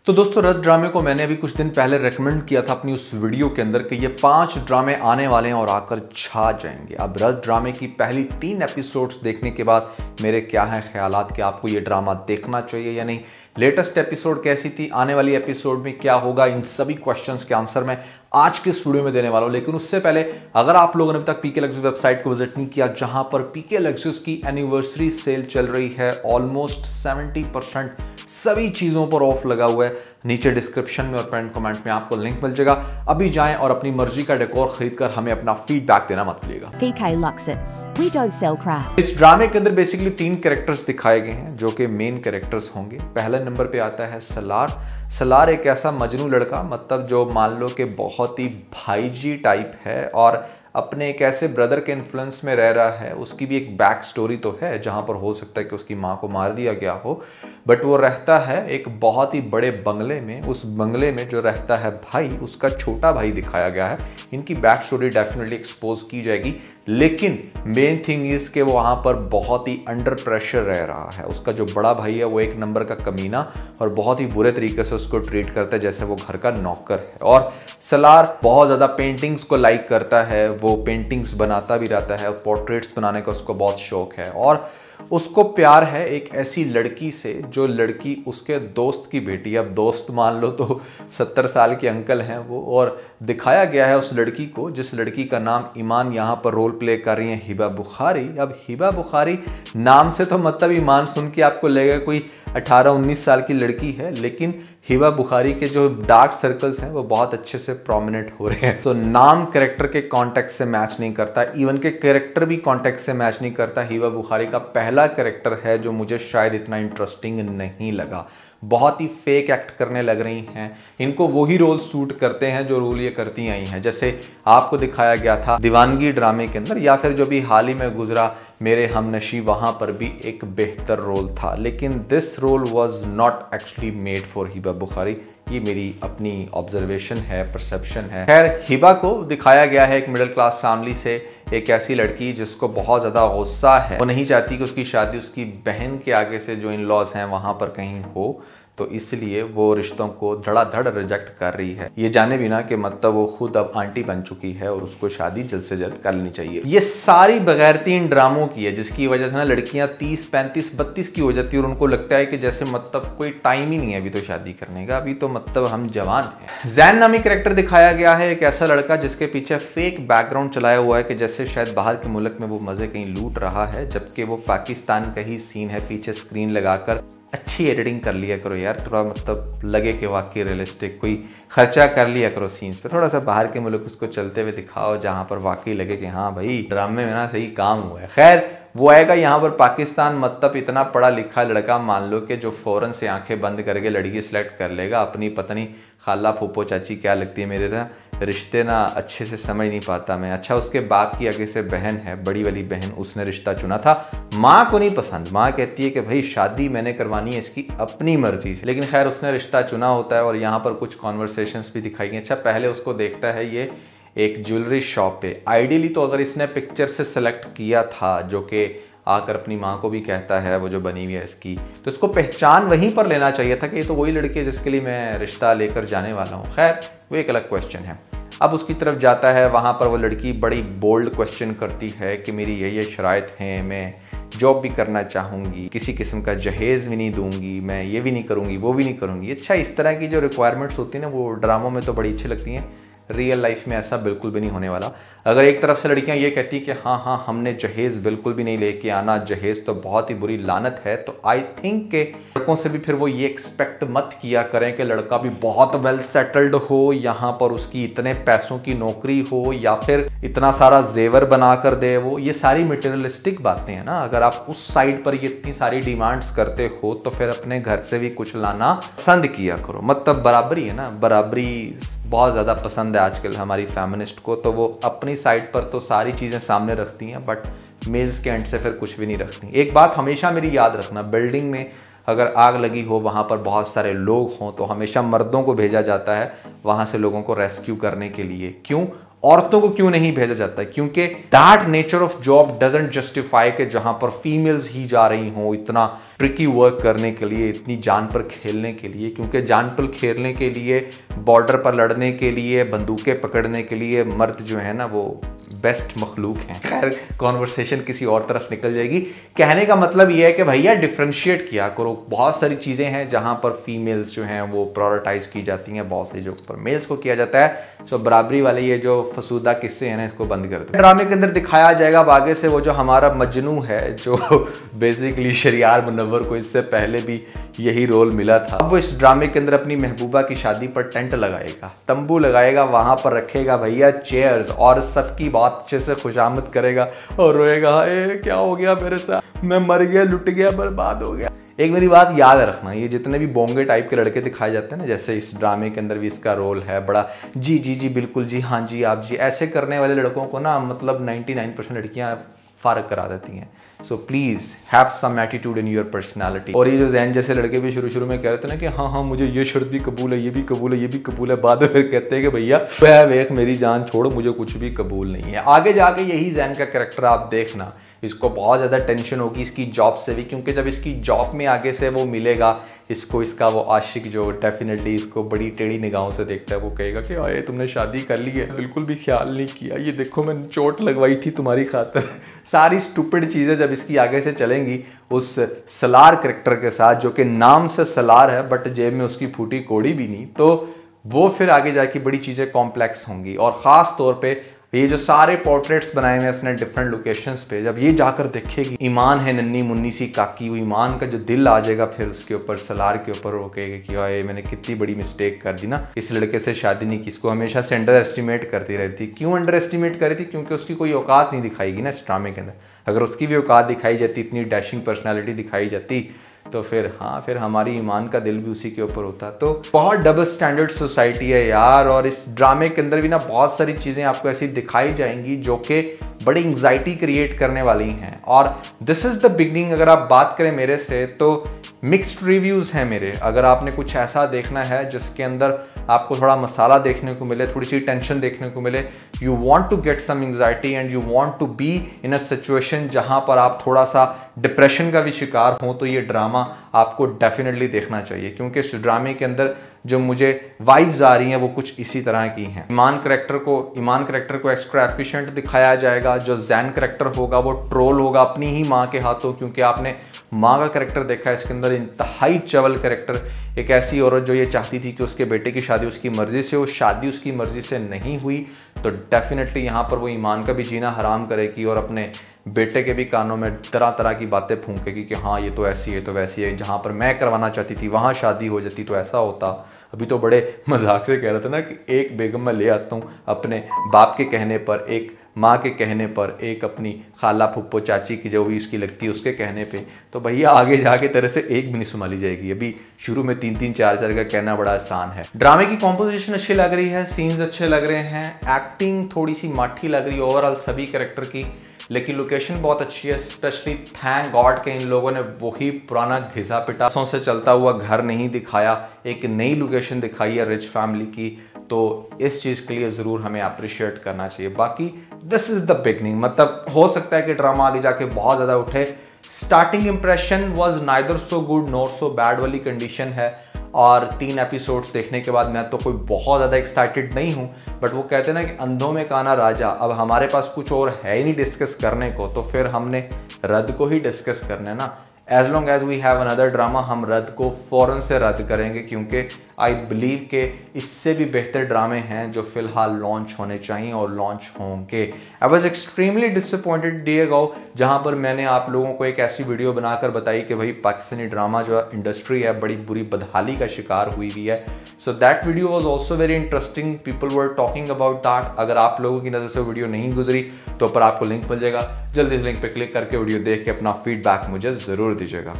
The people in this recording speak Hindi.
तो दोस्तों रथ ड्रामे को मैंने अभी कुछ दिन पहले रेकमेंड किया था अपनी उस वीडियो के अंदर कि ये 5 ड्रामे आने वाले हैं और आकर छा जाएंगे। अब रथ ड्रामे की पहली 3 एपिसोड्स देखने के बाद मेरे क्या हैं ख्यालात कि आपको ये ड्रामा देखना चाहिए या नहीं, लेटेस्ट एपिसोड कैसी थी, आने वाली एपिसोड में क्या होगा, इन सभी क्वेश्चंस के आंसर मैं आज के इस वीडियो में देने वाला हूं। लेकिन उससे पहले अगर आप लोगों ने अभी तक पीके लग्जरी वेबसाइट को विजिट नहीं किया, जहां पर पीके लग्जरी की एनिवर्सरी सेल चल रही है, ऑलमोस्ट 70% सभी चीजों पर ऑफ लगा हुआ है। नीचे डिस्क्रिप्शन में और पिन कमेंट में आपको लिंक मिल जाएगा। अभी जाएं और अपनी मर्जी का डेकोर खरीदकर हमें अपना फीडबैक देना मत भूलिएगा। PK Luxus, we don't sell crap। इस ड्रामे के अंदर बेसिकली 3 कैरेक्टर्स दिखाए गए हैं जो कि मेन कैरेक्टर्स होंगे। पहले नंबर पे आता है सलार। सलार एक ऐसा मजनू लड़का, मतलब जो मान लो कि बहुत ही भाईजी टाइप है और अपने एक ऐसे ब्रदर के इन्फ्लुएंस में रह रहा है। उसकी भी एक बैक स्टोरी तो है जहां पर हो सकता है कि उसकी माँ को मार दिया गया हो, बट वो रहता है एक बहुत ही बड़े बंगले में। उस बंगले में जो रहता है भाई, उसका छोटा भाई दिखाया गया है। इनकी बैक स्टोरी डेफिनेटली एक्सपोज की जाएगी, लेकिन मेन थिंग इज के वो वहां पर बहुत ही अंडर प्रेशर रह रहा है। उसका जो बड़ा भाई है वो एक नंबर का कमीना और बहुत ही बुरे तरीके से उसको ट्रीट करता है जैसे वो घर का नौकर है। और सलार बहुत ज्यादा पेंटिंग्स को लाइक करता है, वो पेंटिंग्स बनाता भी रहता है, पोर्ट्रेट्स बनाने का उसको बहुत शौक है और उसको प्यार है एक ऐसी लड़की से जो लड़की उसके दोस्त की बेटी। अब दोस्त मान लो तो 70 साल के अंकल हैं वो, और दिखाया गया है उस लड़की को, जिस लड़की का नाम ईमान यहाँ पर रोल प्ले कर रही है हिबा बुखारी। अब हिबा बुखारी नाम से तो मतलब ईमान सुन के आपको लगेगा कोई 18-19 साल की लड़की है, लेकिन हिबा बुखारी के जो डार्क सर्कल्स हैं वो बहुत अच्छे से प्रोमिनेंट हो रहे हैं। तो नाम कैरेक्टर के कॉन्टेक्स्ट से मैच नहीं करता, इवन के कैरेक्टर भी कॉन्टेक्स्ट से मैच नहीं करता। हिबा बुखारी का पहला कैरेक्टर है जो मुझे शायद इतना इंटरेस्टिंग नहीं लगा। बहुत ही फेक एक्ट करने लग रही हैं। इनको वही रोल सूट करते हैं जो रोल ये करती आई हैं, जैसे आपको दिखाया गया था दीवानगी ड्रामे के अंदर, या फिर जो भी हाल ही में गुजरा मेरे हमनशी, वहां पर भी एक बेहतर रोल था। लेकिन this role was not actually made for Hiba Bukhari. ये मेरी अपनी ऑब्जर्वेशन है, परसेप्शन है। खैर, हिबा को दिखाया गया है एक मिडिल क्लास फैमिली से, एक ऐसी लड़की जिसको बहुत ज्यादा गुस्सा है। वो नहीं चाहती कि उसकी शादी उसकी बहन के आगे से जो इन लॉज हैं वहां पर कहीं हो, तो इसलिए वो रिश्तों को धड़ाधड़ रिजेक्ट कर रही है, ये जाने बिना कि मतलब वो खुद अब आंटी बन चुकी है और उसको शादी जल्द से जल्द कर लेनी चाहिए। ये सारी बगैरती इन ड्रामों की है, जिसकी वजह से ना लड़कियां 30, 35, 32 की हो जाती है और उनको लगता है कि जैसे मतलब कोई टाइम ही नहीं है अभी तो शादी करने का, अभी तो मतलब हम जवान हैं। जैन नामी कैरेक्टर दिखाया गया है, एक ऐसा लड़का जिसके पीछे फेक बैकग्राउंड चलाया हुआ है कि जैसे शायद बाहर के मुल्क में वो मजे कहीं लूट रहा है, जबकि वो पाकिस्तान का ही सीन है। पीछे स्क्रीन लगाकर अच्छी एडिटिंग कर लिया करो यार, थोड़ा मतलब लगे कि वाकई रियलिस्टिक, कोई खर्चा कर लिया करो सीन्स पे, थोड़ा सा बाहर के मुल्क उसको चलते हुए दिखाओ जहां पर वाकई लगे कि हाँ भाई ड्रामे में ना सही काम हुआ है। खैर, वो आएगा यहाँ पर पाकिस्तान, मतलब इतना पढ़ा लिखा लड़का मान लो कि जो फौरन से आंखें बंद करके लड़की सेलेक्ट कर लेगा। अपनी पत्नी, खाला, फूफो, चाची क्या लगती है मेरे ना, रिश्ते ना अच्छे से समझ नहीं पाता मैं। अच्छा, उसके बाप की आगे से बहन है, बड़ी वाली बहन, उसने रिश्ता चुना था। माँ को नहीं पसंद, माँ कहती है कि भाई शादी मैंने करवानी है इसकी अपनी मर्जी से, लेकिन खैर उसने रिश्ता चुना होता है और यहाँ पर कुछ कॉन्वर्सेशंस भी दिखाई गई। अच्छा, पहले उसको देखता है ये एक ज्वेलरी शॉप पे। आइडियली तो अगर इसने पिक्चर से सेलेक्ट किया था, जो कि आकर अपनी माँ को भी कहता है वो जो बनी हुई है इसकी, तो इसको पहचान वहीं पर लेना चाहिए था कि ये तो वही लड़की है जिसके लिए मैं रिश्ता लेकर जाने वाला हूँ। खैर, वो एक अलग क्वेश्चन है। अब उसकी तरफ जाता है, वहाँ पर वो लड़की बड़ी बोल्ड क्वेश्चन करती है कि मेरी ये शराइत हैं, मैं जॉब भी करना चाहूँगी, किसी किस्म का जहेज़ भी नहीं दूंगी, मैं ये भी नहीं करूँगी, वो भी नहीं करूँगी। अच्छा, इस तरह की जो रिक्वायरमेंट्स होती है ना, वो ड्रामों में तो बड़ी अच्छी लगती हैं, रियल लाइफ में ऐसा बिल्कुल भी नहीं होने वाला। अगर एक तरफ से लड़कियां ये कहती कि हाँ हाँ हमने जहेज़ बिल्कुल भी नहीं लेके आना, जहेज़ तो बहुत ही बुरी लानत है, तो आई थिंक के लड़कों से भी फिर वो ये एक्सपेक्ट मत किया करें कि लड़का भी बहुत वेल सेटल्ड हो, यहाँ पर उसकी इतने पैसों की नौकरी हो या फिर इतना सारा जेवर बना कर दे वो। ये सारी मटेरियलिस्टिक बातें हैं ना। अगर आप उस साइड पर ये इतनी सारी डिमांड्स करते हो तो फिर अपने घर से भी कुछ लाना पसंद किया करो। मतलब बराबरी है ना, बराबरी बहुत ज़्यादा पसंद है आजकल हमारी फेमिनिस्ट को, तो वो अपनी साइड पर तो सारी चीज़ें सामने रखती हैं, बट मेल्स के एंड से फिर कुछ भी नहीं रखती। एक बात हमेशा मेरी याद रखना, बिल्डिंग में अगर आग लगी हो, वहाँ पर बहुत सारे लोग हों, तो हमेशा मर्दों को भेजा जाता है वहाँ से लोगों को रेस्क्यू करने के लिए। क्यों? औरतों को क्यों नहीं भेजा जाता है? क्योंकि that nature of job doesn't justify कि जहां पर फीमेल्स ही जा रही हों इतना ट्रिकी वर्क करने के लिए, इतनी जान पर खेलने के लिए। क्योंकि जान पर खेलने के लिए, बॉर्डर पर लड़ने के लिए, बंदूकें पकड़ने के लिए मर्द जो है ना वो बेस्ट मखलूक हैं। खैर कॉन्वर्सेशन किसी और तरफ निकल जाएगी। कहने का मतलब ये है कि भैया डिफ्रेंशिएट किया करो। बहुत सारी चीज़ें हैं जहां पर फीमेल्स जो हैं वो प्रायोरिटाइज की जाती हैं, बहुत सारी जगह पर मेल्स को किया जाता है। सो बराबरी वाले ये जो फसूदा किस्से हैं ना, इसको बंद कर दो। ड्रामे के अंदर दिखाया जाएगा अब आगे से वो जो हमारा मजनू है, जो बेसिकली शरियार मुनव्वर को इससे पहले भी यही रोल मिला था। अब वो इस ड्रामे के अंदर अपनी महबूबा की शादी पर टेंट लगाएगा, तंबू लगाएगा, वहां पर रखेगा भैया चेयर्स और सबकी बात अच्छे से खुशामद करेगा और रोएगा, ए क्या हो गया मेरे साथ, मैं मर गया, लुट गया, बर्बाद हो गया। एक मेरी बात याद रखना, ये जितने भी बोंगे टाइप के लड़के दिखाए जाते हैं ना, जैसे इस ड्रामे के अंदर भी इसका रोल है बड़ा जी जी जी बिल्कुल जी हाँ जी आप जी, ऐसे करने वाले लड़कों को ना मतलब 99% लड़कियां फारग करा देती हैं। So please have some attitude in your personality. और ये जो जैन जैसे लड़के भी शुरू में कहते हैं ना कि हाँ हाँ मुझे ये शर्त भी कबूल है, ये भी कबूल है, ये भी कबूल है, बाद में फिर कहते हैं कि भैया वह वेख मेरी जान छोड़ो, मुझे कुछ भी कबूल नहीं है। आगे जाके यही जैन का कैरेक्टर आप देखना, इसको बहुत ज़्यादा टेंशन होगी इसकी जॉब से भी, क्योंकि जब इसकी जॉब में आगे से वो मिलेगा इसको, इसका वो आशिक जो डेफिनेटली इसको बड़ी टेढ़ी निगाहों से देखता है, वो कहेगा कि आए तुमने शादी कर ली है, बिल्कुल भी ख्याल नहीं किया, ये देखो मैंने चोट लगवाई थी तुम्हारी खातिर। सारी स्टूपिड चीज़ें जब इसकी आगे से चलेंगी उस सलार कैरेक्टर के साथ, जो कि नाम से सलार है बट जेब में उसकी फूटी कोड़ी भी नहीं, तो वो फिर आगे जाके बड़ी चीज़ें कॉम्प्लेक्स होंगी। और ख़ास तौर पे ये जो सारे पोर्ट्रेट्स बनाए हुए हैं इसने डिफरेंट लोकेशंस पे, जब ये जाकर देखेगी ईमान है नन्ही मुन्नी सी काकी, वो ईमान का जो दिल आ जाएगा फिर उसके ऊपर, सलार के ऊपर, वो कहेगा कि हाय मैंने कितनी बड़ी मिस्टेक कर दी ना, इस लड़के से शादी नहीं की। इसको हमेशा से अंडर एस्टिमेट करती रहती थी। क्यों अंडर एस्टिमेट कर रही थी? क्योंकि उसकी कोई औकात नहीं दिखाएगी ना इस ड्रामे के अंदर। अगर उसकी भी औकात दिखाई जाती, इतनी डैशिंग पर्सनैलिटी दिखाई जाती, तो फिर हाँ फिर हमारी ईमान का दिल भी उसी के ऊपर होता। तो बहुत डबल स्टैंडर्ड सोसाइटी है यार। और इस ड्रामे के अंदर भी ना बहुत सारी चीज़ें आपको ऐसी दिखाई जाएंगी जो कि बड़ी एंग्जाइटी क्रिएट करने वाली हैं। और दिस इज़ द बिगनिंग। अगर आप बात करें मेरे से तो मिक्स्ड रिव्यूज़ हैं मेरे। अगर आपने कुछ ऐसा देखना है जिसके अंदर आपको थोड़ा मसाला देखने को मिले, थोड़ी सी टेंशन देखने को मिले, you want to get some anxiety and you want to be in a situation जहां पर आप थोड़ा सा डिप्रेशन का भी शिकार हो, तो ये ड्रामा आपको डेफिनेटली देखना चाहिए। क्योंकि इस ड्रामे के अंदर जो मुझे वाइब्स आ रही हैं वो कुछ इसी तरह की हैं। ईमान करेक्टर को एक्स्ट्रा एफिशिएंट दिखाया जाएगा। जो जैन करेक्टर होगा वो ट्रोल होगा अपनी ही माँ के हाथों, क्योंकि आपने माँ का करेक्टर देखा है इसके अंदर, इंतहाई चवल करेक्टर। एक ऐसी औरत जो ये चाहती थी कि उसके बेटे की शादी उसकी मर्जी से हो, शादी उसकी मर्जी से नहीं हुई, तो डेफिनेटली यहाँ पर वो ईमान का भी जीना हराम करेगी और अपने बेटे के भी कानों में तरह तरह की बातें फूंकेगी कि हाँ ये तो ऐसी है, तो वैसी है, जहाँ पर मैं करवाना चाहती थी वहाँ शादी हो जाती तो ऐसा होता। अभी तो बड़े मजाक से कह रहा था ना कि एक बेगम मैं ले आता हूँ अपने बाप के कहने पर, एक माँ के कहने पर, एक अपनी खाला फुप्पो चाची की जो भी इसकी लगती है उसके कहने पे, तो भैया आगे जाके तरह से एक भी नहीं संभाली जाएगी। अभी शुरू में 3-3 4-4 का कहना बड़ा आसान है। ड्रामे की कॉम्पोजिशन अच्छी लग रही है, सीन्स अच्छे लग रहे हैं, एक्टिंग थोड़ी सी माठी लग रही है ओवरऑल सभी कैरेक्टर की, लेकिन लोकेशन बहुत अच्छी है। स्पेशली थैंक गॉड के इन लोगों ने वही पुराना घिसा पिटासों से चलता हुआ घर नहीं दिखाया, एक नई लोकेशन दिखाई है रिच फैमिली की, तो इस चीज़ के लिए ज़रूर हमें अप्रिशिएट करना चाहिए। बाकी दिस इज़ द बिगनिंग, मतलब हो सकता है कि ड्रामा आगे जाके बहुत ज़्यादा उठे। Starting impression was neither so good not so bad वाली कंडीशन है, और 3 एपिसोड्स देखने के बाद मैं तो कोई बहुत ज़्यादा एक्साइटेड नहीं हूँ। बट वो कहते हैं ना कि अंधों में काना राजा, अब हमारे पास कुछ और है ही नहीं डिस्कस करने को, तो फिर हमने रद्द को ही डिस्कस करना है ना। As long as we have another drama, हम रद्द को फ़ौरन से रद्द करेंगे, क्योंकि आई बिलीव के इससे भी बेहतर ड्रामे हैं जो फ़िलहाल लॉन्च होने चाहिए और लॉन्च होंगे। I was extremely disappointed day ago, जहाँ पर मैंने आप लोगों को एक ऐसी वीडियो बनाकर बताई कि भाई पाकिस्तानी ड्रामा जो इंडस्ट्री है बड़ी बुरी बदहाली का शिकार हुई हुई है। So that video was also very interesting, people were talking about that. अगर आप लोगों की नज़र से वीडियो नहीं गुजरी तो ऊपर आपको लिंक मिल जाएगा, जल्दी से लिंक पर क्लिक करके वीडियो देख के अपना फीडबैक मुझे ज़रूर दीजिएगा।